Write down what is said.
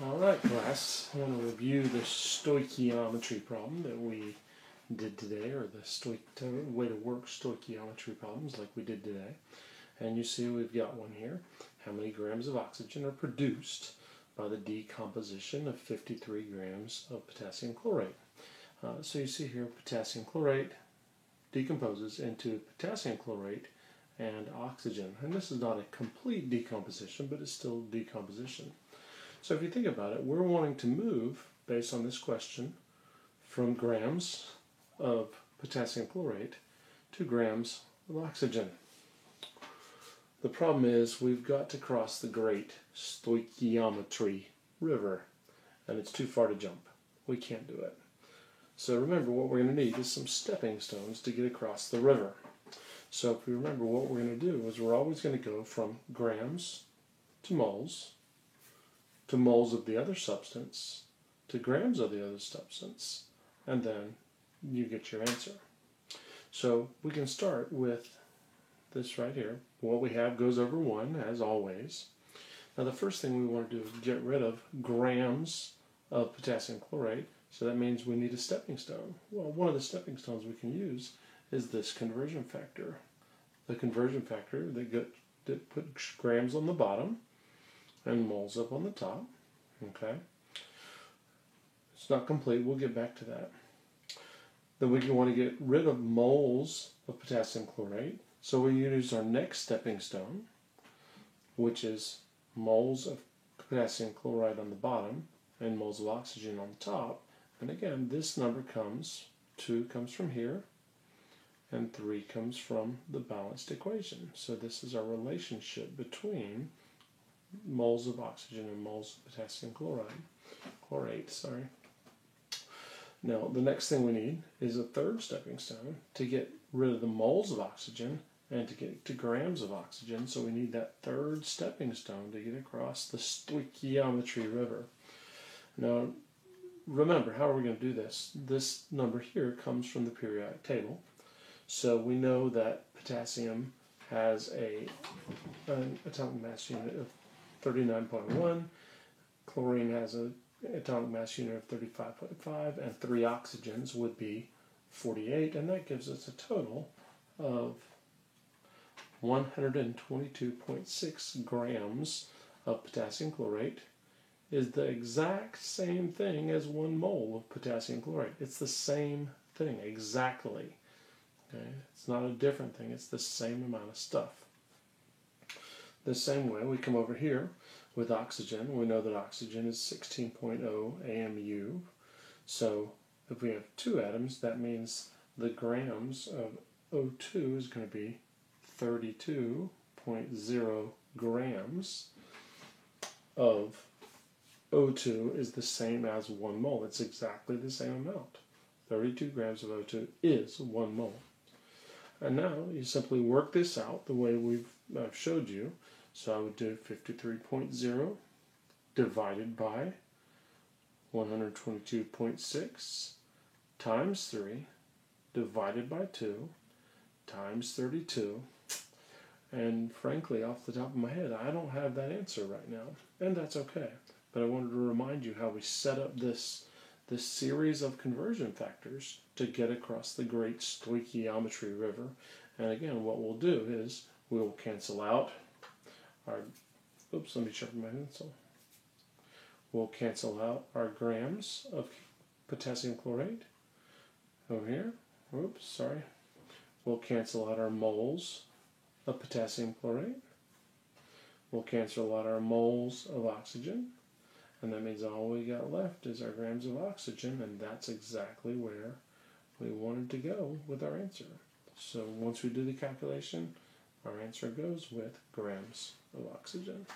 Alright class, I want to review the stoichiometry problem that we did today, or the way to work stoichiometry problems like we did today. And you see we've got one here. How many grams of oxygen are produced by the decomposition of 53 grams of potassium chlorate? So you see here potassium chlorate decomposes into potassium chlorate and oxygen. And this is not a complete decomposition, but it's still decomposition. So if you think about it, we're wanting to move, based on this question, from grams of potassium chlorate to grams of oxygen. The problem is we've got to cross the great stoichiometry river, and it's too far to jump. We can't do it. So remember, what we're going to need is some stepping stones to get across the river. So if we remember, what we're going to do is we're always going to go from grams to moles of the other substance, to grams of the other substance, and then you get your answer. So we can start with this right here. What we have goes over 1, as always. Now the first thing we want to do is get rid of grams of potassium chlorate, so that means we need a stepping stone. Well, one of the stepping stones we can use is this conversion factor. The conversion factor that puts grams on the bottom and moles up on the top. Okay, it's not complete. We'll get back to that. Then we want to get rid of moles of potassium chlorate, so we use our next stepping stone, which is moles of potassium chloride on the bottom and moles of oxygen on the top. And again, this number comes, 2 comes from here, and 3 comes from the balanced equation. So this is our relationship between moles of oxygen and moles of potassium chlorate. Now the next thing we need is a third stepping stone to get rid of the moles of oxygen and to get to grams of oxygen. So we need that third stepping stone to get across the stoichiometry river. Now remember, how are we going to do this? This number here comes from the periodic table. So we know that potassium has an atomic mass unit of 39.1, chlorine has an atomic mass unit of 35.5, and 3 oxygens would be 48, and that gives us a total of 122.6 grams of potassium chlorate. Is the exact same thing as 1 mole of potassium chlorate. It's the same thing, exactly. Okay? It's not a different thing, it's the same amount of stuff. The same way, we come over here with oxygen. We know that oxygen is 16.0 AMU. So if we have 2 atoms, that means the grams of O2 is going to be 32.0 grams of O2 is the same as 1 mole. It's exactly the same amount. 32 grams of O2 is 1 mole. And now you simply work this out the way I've showed you. So I would do 53.0 divided by 122.6 times 3 divided by 2 times 32. And frankly, off the top of my head, I don't have that answer right now. And that's okay. But I wanted to remind you how we set up this series of conversion factors to get across the great stoichiometry river. And again, what we'll do is we'll cancel out our, let me sharpen my pencil. We'll cancel out our grams of potassium chlorate over here. We'll cancel out our moles of potassium chlorate. We'll cancel out our moles of oxygen. And that means all we got left is our grams of oxygen, and that's exactly where we wanted to go with our answer. So once we do the calculation, our answer goes with grams of oxygen.